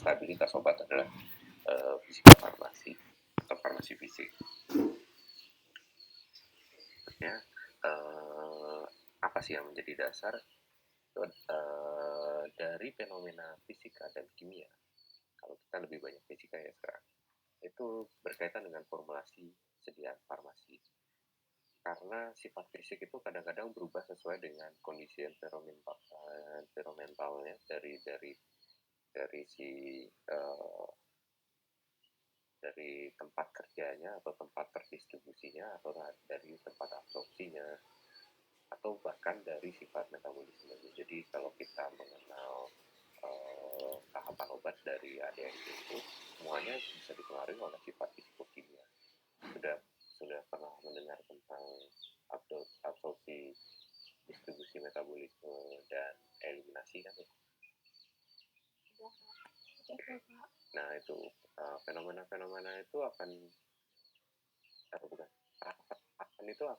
stabilitas obat adalah fisika farmasi atau farmasi fisik. Ya, apa sih yang menjadi dasar dari fenomena fisika dan kimia? Kalau kita lebih banyak fisika ya sekarang, itu berkaitan dengan formulasi sediaan farmasi. Karena sifat fisik itu kadang-kadang berubah sesuai dengan kondisi environmentalnya dari tempat kerjanya atau tempat terdistribusinya atau dari tempat absorpsinya atau bahkan dari sifat metabolisme. Jadi kalau kita mengenal tahapan obat dari ADMT itu semuanya bisa dipengaruhi oleh sifat fisikokimia. Sudah pernah mendengar tentang absorpsi, distribusi, metabolisme, dan eliminasi kan? Nah itu fenomena-fenomena itu akan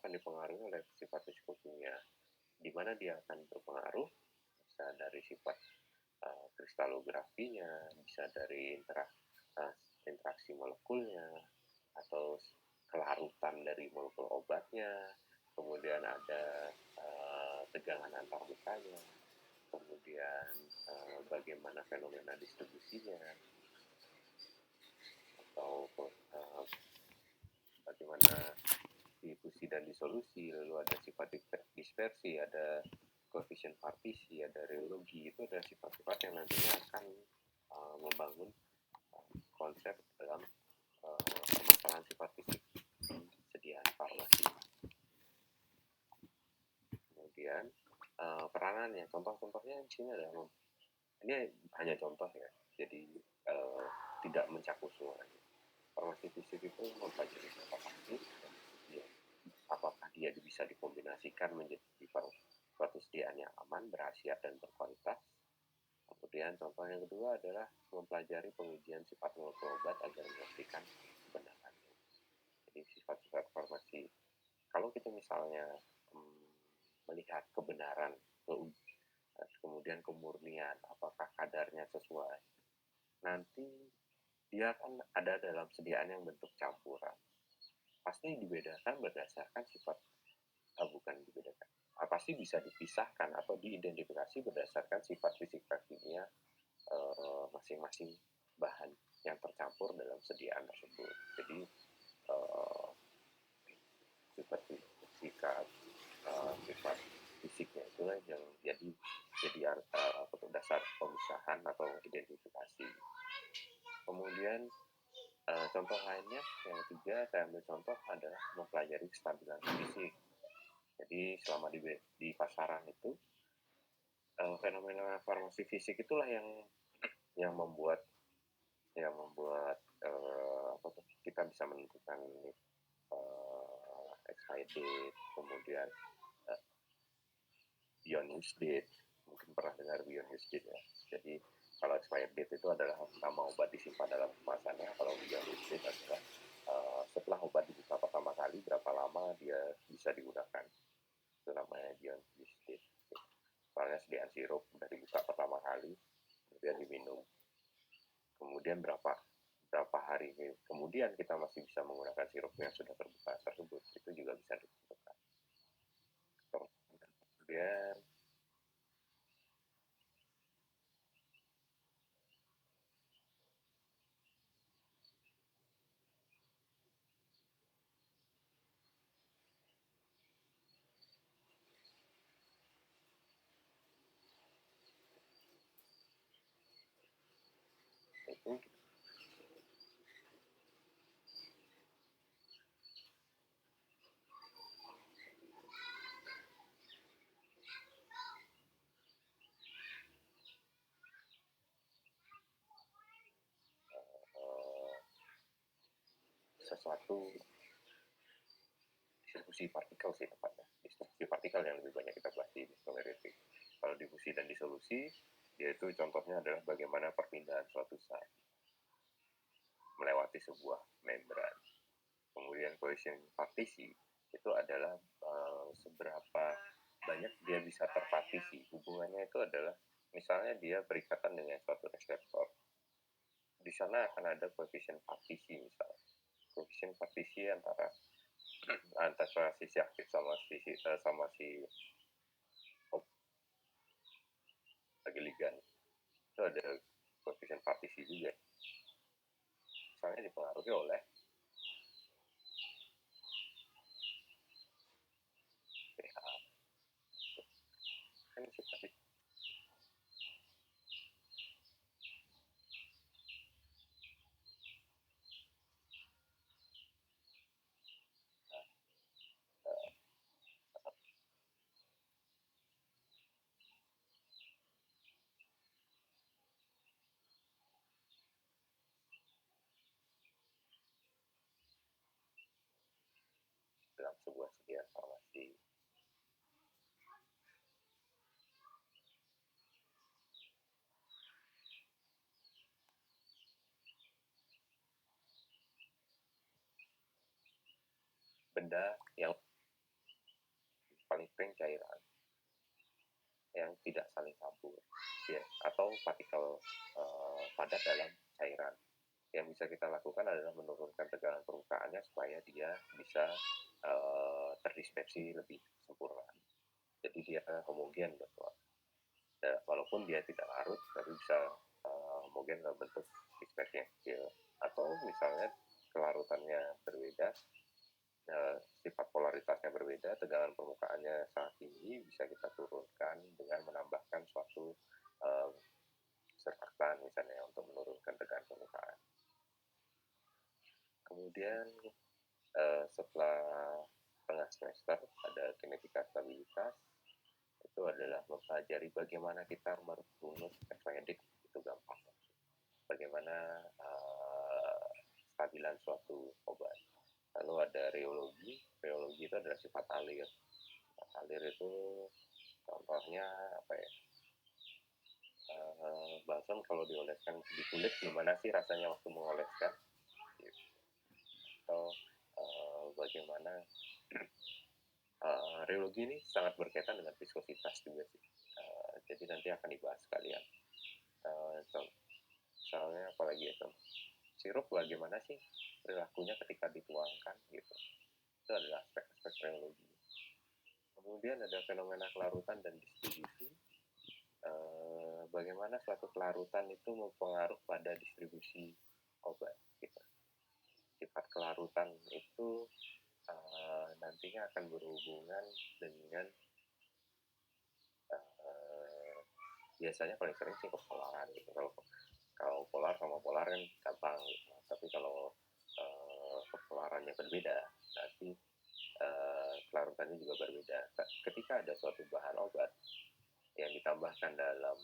dipengaruhi oleh sifat fisikokimia, di mana dia akan berpengaruh bisa dari sifat kristalografinya, bisa dari interaksi molekulnya atau kelarutan dari molekul obatnya, kemudian ada tegangan antarmukanya, kemudian bagaimana fenomena distribusinya, atau bagaimana difusi dan disolusi, lalu ada sifat dispersi, ada koefisien partisi, ada reologi. Itu adalah sifat-sifat yang nantinya akan membangun konsep dalam permasalahan sifat fisik di sediaan farmasi. Kemudian peranannya, contoh-contohnya di sini adalah, ini hanya contoh ya, jadi tidak mencakup semuanya. Farmasi fisik itu mempelajari beberapa faktor, apakah dia bisa dikombinasikan menjadi suatu sediaan yang aman, berkhasiat, dan berkualitas. Kemudian contoh yang kedua adalah mempelajari pengujian sifat molekul obat agar memastikan kebenarannya. Jadi sifat-sifat farmasi, kalau kita misalnya melihat kebenaran, kemudian kemurnian, apakah kadarnya sesuai, nanti dia akan ada dalam sediaan yang bentuk campuran. Pasti dibedakan berdasarkan sifat, pasti bisa dipisahkan atau diidentifikasi berdasarkan sifat fisika kimia masing-masing bahan yang tercampur dalam sediaan tersebut. Jadi sifat fisika, sifat fisiknya itulah yang jadi dasar pemisahan atau identifikasi. Kemudian contoh lainnya yang ketiga saya ambil contoh adalah mempelajari kestabilan fisik. Jadi selama di pasaran itu fenomena farmasi fisik itulah yang membuat kita bisa menentukan expired date, kemudian beyond use date. Mungkin pernah dengar beyond use date ya. Jadi kalau expired date itu adalah nama obat disimpan dalam kemasannya. Kalau beyond use date adalah setelah obat dibuka pertama kali berapa lama dia bisa digunakan. Itu namanya beyond use date. Soalnya sediaan sirup udah dibuka pertama kali, kemudian diminum. Kemudian berapa hari kemudian kita masih bisa menggunakan sirup yang sudah terbuka tersebut, itu juga bisa ditentukan. Kemudian itu sesuatu distribusi partikel sih tepatnya. Distribusi partikel yang lebih banyak kita bahas di diskriminatif. Kalau difusi dan disolusi, yaitu contohnya adalah bagaimana perpindahan suatu zat melewati sebuah membran. Kemudian koefisien partisi itu adalah seberapa banyak dia bisa terpartisi. Hubungannya itu adalah misalnya dia berikatan dengan suatu reseptor. di sana akan ada koefisien partisi misalnya. Koefisien partisi antara sisi aktif sama si lagi ligan. Itu ada koefisien partisi juga. Misalnya dipengaruhi oleh pH. Kan sifatnya dalam sebuah sediaan farmasi. Benda yang paling sering cairan yang tidak saling campur, ya, atau partikel padat dalam cairan. Yang bisa kita lakukan adalah menurunkan tegangan permukaannya supaya dia bisa terdispersi lebih sempurna. Jadi dia homogen gitu. Walaupun dia tidak larut, tapi bisa homogen dalam bentuk dispersi yang kecil. Atau misalnya kelarutannya berbeda, sifat polaritasnya berbeda, tegangan permukaannya sangat tinggi, bisa kita turunkan dengan menambahkan suatu surfaktan misalnya untuk menurunkan tegangan permukaan. Kemudian setelah tengah semester ada kinetika stabilitas, itu adalah mempelajari bagaimana kita merunut periodik, itu gampang. Bagaimana stabilan suatu obat. Lalu ada reologi. Reologi itu adalah sifat alir. Sifat alir itu contohnya apa ya? Balsam kalau dioleskan di kulit, gimana sih rasanya waktu mengoleskan? Atau bagaimana reologi ini sangat berkaitan dengan viskositas juga sih. Jadi nanti akan dibahas sekalian. Misalnya apalagi ya, sirup bagaimana sih perilakunya ketika dituangkan gitu. Itu adalah aspek-aspek reologi. Kemudian ada fenomena kelarutan dan distribusi. Bagaimana suatu kelarutan itu mempengaruhi pada distribusi obat gitu. Sifat kelarutan itu nantinya akan berhubungan dengan biasanya paling sering sih kepolaran gitu. Kalau polar sama polar kan gampang gitu. Tapi kalau kepolarannya berbeda, nanti kelarutannya juga berbeda. Ketika ada suatu bahan obat yang ditambahkan dalam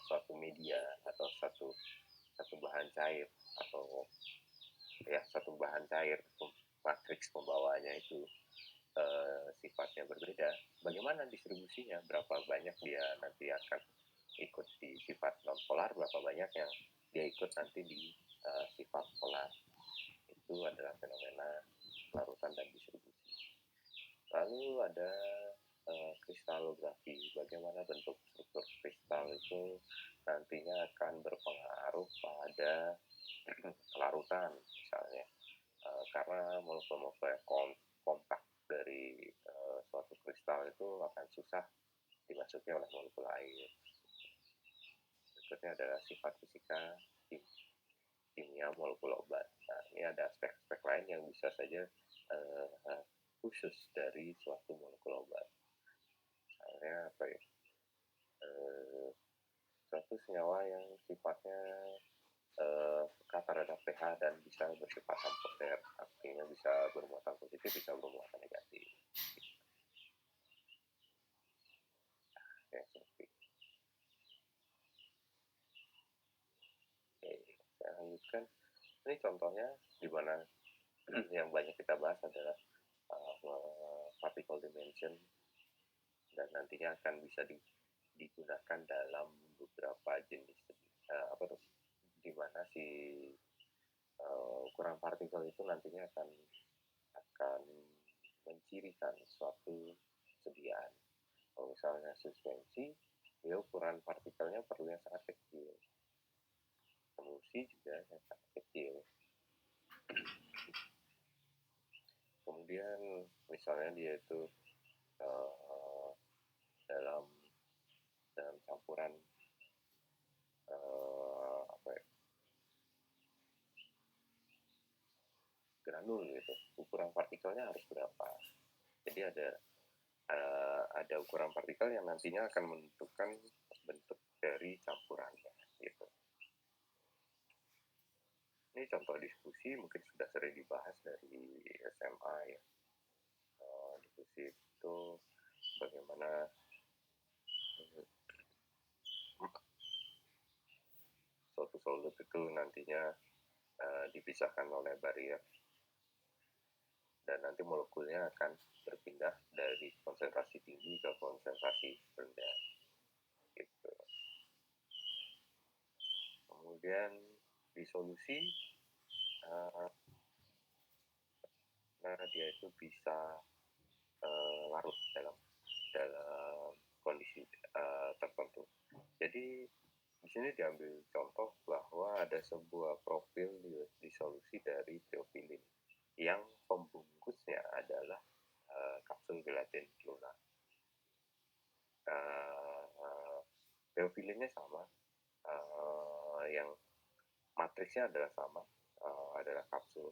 suatu media atau satu bahan cair atau ya satu bahan cair, matriks pembawanya itu sifatnya berbeda, bagaimana distribusinya, berapa banyak dia nanti akan ikut di sifat non polar, berapa banyak yang dia ikut nanti di sifat polar. Itu adalah fenomena larutan dan distribusi. Lalu ada kristalografi, bagaimana bentuk struktur kristal itu nantinya akan berpengaruh pada kelarutan misalnya, karena molekul-molekul kompak dari suatu kristal itu akan susah dimasuki oleh molekul air. Berikutnya adalah sifat fisika kimia molekul obat. Nah, ini ada aspek-aspek lain yang bisa saja khusus dari suatu molekul obat. Misalnya apa ya? Suatu senyawa yang sifatnya peka terhadap pH dan bisa bersifat amfoter, artinya bisa bermuatan positif, bisa bermuatan negatif. Ya, seperti itu. Oke, saya lanjutkan. Ini contohnya di mana yang banyak kita bahas adalah particle dimension, dan nantinya akan bisa digunakan dalam beberapa jenis di mana si ukuran partikel itu nantinya akan mencirikan suatu sediaan. Kalau misalnya suspensi, dia ukuran partikelnya perlu yang sangat kecil. Solusi juga yang sangat kecil. Kemudian misalnya dia itu uh, dalam campuran apa ya, granul gitu, ukuran partikelnya harus berapa. Jadi ada ukuran partikel yang nantinya akan menentukan bentuk dari campurannya gitu. Ini contoh diskusi mungkin sudah sering dibahas dari SMA ya. Diskusi itu bagaimana suatu solut itu nantinya dipisahkan oleh barier dan nanti molekulnya akan berpindah dari konsentrasi tinggi ke konsentrasi rendah gitu. Kemudian di solusi nah dia itu bisa larut dalam kondisi tertentu. Jadi di sini diambil contoh bahwa ada sebuah profil di solusi dari teofilin yang pembungkusnya adalah kapsul gelatin lunak. Teofilinnya sama, yang matriksnya adalah sama, adalah kapsul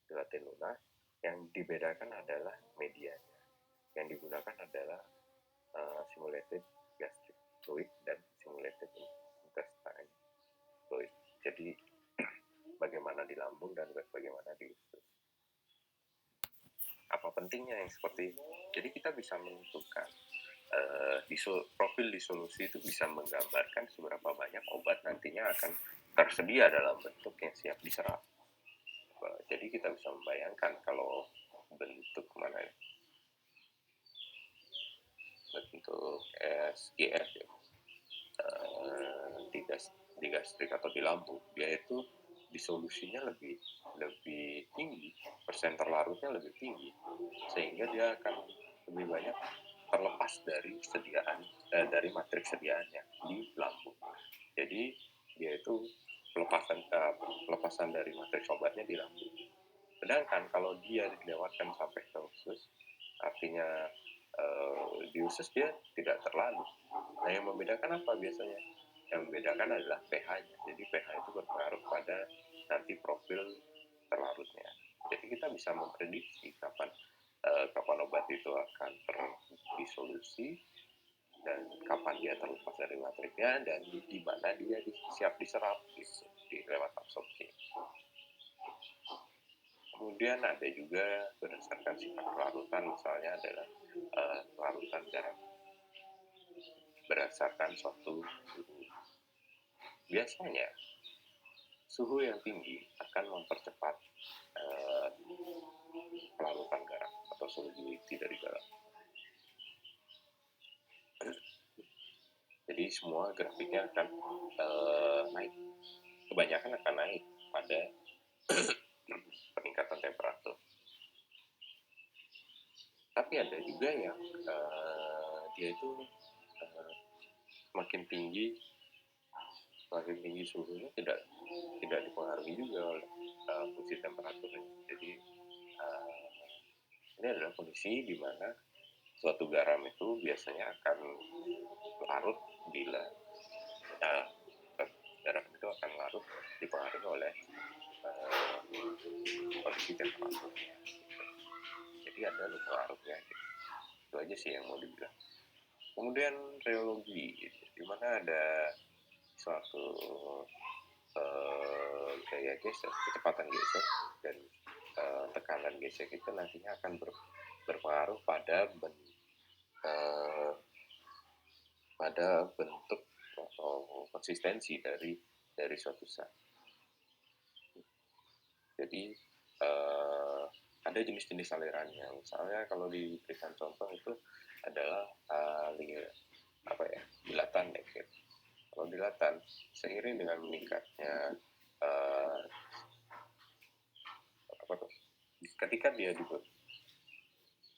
gelatin lunak. Yang dibedakan adalah medianya. Yang digunakan adalah simulated gastric fluid dan simulated intestine fluid. Jadi bagaimana di lambung dan bagaimana di usus. Apa pentingnya yang seperti itu? Jadi kita bisa menentukan profil disolusi itu bisa menggambarkan seberapa banyak obat nantinya akan tersedia dalam bentuk yang siap diserap. Jadi kita bisa membayangkan kalau bentuk mana ya? Bentuk SGF ya. Di gastrik atau di lambung, dia itu disolusinya lebih tinggi, persen terlarutnya lebih tinggi, sehingga dia akan lebih banyak terlepas dari dari matriks sediaannya di lambung. Jadi dia itu pelepasan dari matriks obatnya di lambung. Sedangkan kalau dia dilewatkan sampai ke usus, artinya di usus dia tidak terlalu. Nah, yang membedakan apa biasanya? Yang membedakan adalah pH-nya. Jadi pH itu berpengaruh pada nanti profil terlarutnya. Jadi kita bisa memprediksi kapan obat itu akan terdisolusi dan kapan dia terlepas dari matriknya dan di mana dia siap diserap gitu, lewat absorpsi. Kemudian ada juga berdasarkan sifat kelarutan, misalnya adalah kelarutan garam berdasarkan suatu suhu. Biasanya suhu yang tinggi akan mempercepat kelarutan garam atau solubility dari garam. Jadi semua grafiknya akan naik. Kebanyakan akan naik pada peningkatan temperatur. Tapi ada juga yang dia itu semakin tinggi suhunya tidak dipengaruhi juga oleh fungsi temperaturnya. Jadi ini adalah kondisi di mana suatu garam itu biasanya akan larut bila garam itu akan larut dipengaruhi oleh kondisi temperaturnya. Jadi ada luka larutnya. Gitu. Itu aja sih yang mau dibilang. Kemudian reologi, di mana ada suatu gaya gesek, kecepatan gesek dan tekanan gesek itu nantinya akan berpengaruh pada bentuk atau konsistensi dari suatu zat. Jadi ada jenis-jenis alirannya. Misalnya kalau diberikan contoh itu adalah dilatan ya. Kalau dilatan seiring dengan meningkatnya ketika dia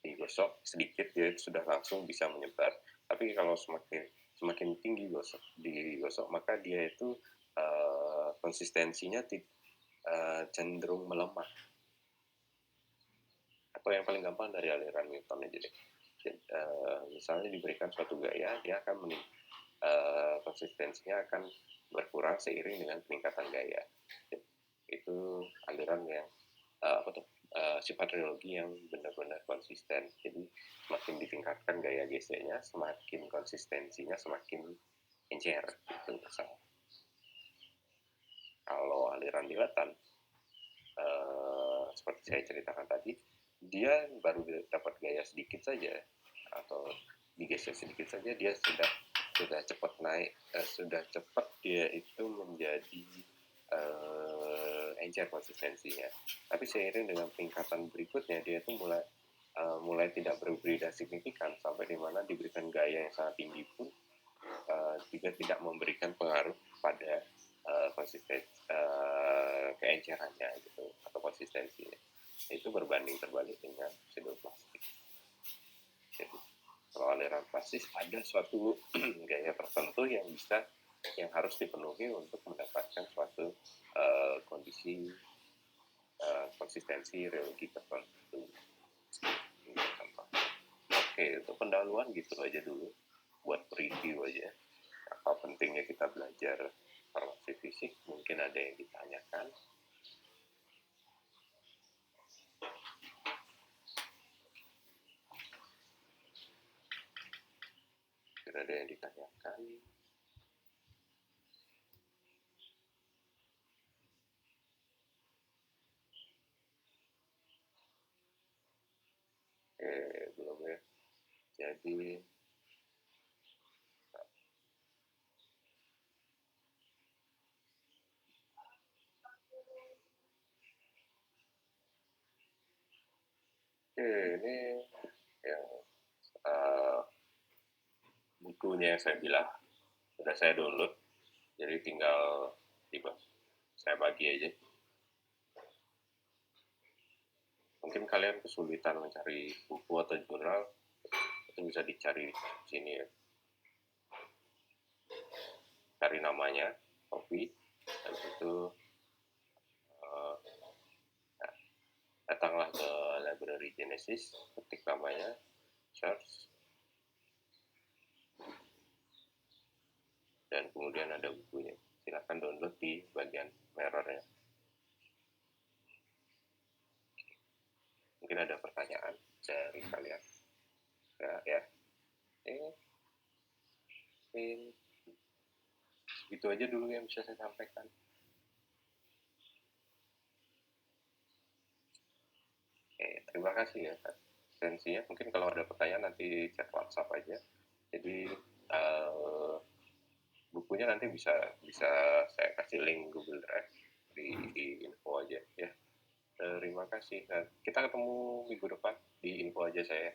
digosok sedikit dia sudah langsung bisa menyebar. Tapi kalau semakin tinggi digosok maka dia itu konsistensinya cenderung melemah. Atau yang paling gampang dari aliran Newton aja deh. Misalnya diberikan suatu gaya, dia akan konsistensinya akan berkurang seiring dengan peningkatan gaya. Itu aliran yang sifat reologi yang benar-benar konsisten. Jadi semakin ditingkatkan gaya GC-nya, semakin konsistensinya semakin encer. Itu misalnya. Kalau aliran Diletan, seperti saya ceritakan tadi, dia baru dapat gaya sedikit saja atau digeser sedikit saja, dia sudah cepat naik, sudah cepat dia itu menjadi encer konsistensinya. Tapi seiring dengan peningkatan berikutnya, dia itu mulai tidak berhibrida signifikan sampai di mana diberikan gaya yang sangat tinggi pun juga tidak memberikan pengaruh pada keencerannya gitu atau konsistensinya. Itu berbanding terbalik dengan pseudoplastik. Jadi kalau aliran plastik ada suatu gaya tertentu yang harus dipenuhi untuk mendapatkan suatu kondisi konsistensi reologi tertentu. Oke, untuk pendahuluan gitu aja dulu, buat review aja. Apa pentingnya kita belajar farmasi fisik? Mungkin ada yang ditanyakan. Mungkin ada yang ditanyakan. Belum ya. Jadi ini yang bukunya yang saya bilang sudah saya download, jadi tinggal saya bagi aja. Mungkin kalian kesulitan mencari buku atau jurnal, itu bisa dicari di sini ya. Cari namanya, copy, dan itu datanglah ke Library Genesis, ketik namanya, search, dan kemudian ada bukunya. Silahkan download di bagian mirrornya. Mungkin ada pertanyaan dari kalian. Ya. Itu aja dulu yang bisa saya sampaikan. Terima kasih ya atensinya. Mungkin kalau ada pertanyaan nanti chat WhatsApp aja. Jadi bukunya nanti bisa saya kasih link Google Drive di info aja ya. Terima kasih. Nah, kita ketemu minggu depan di info aja saya.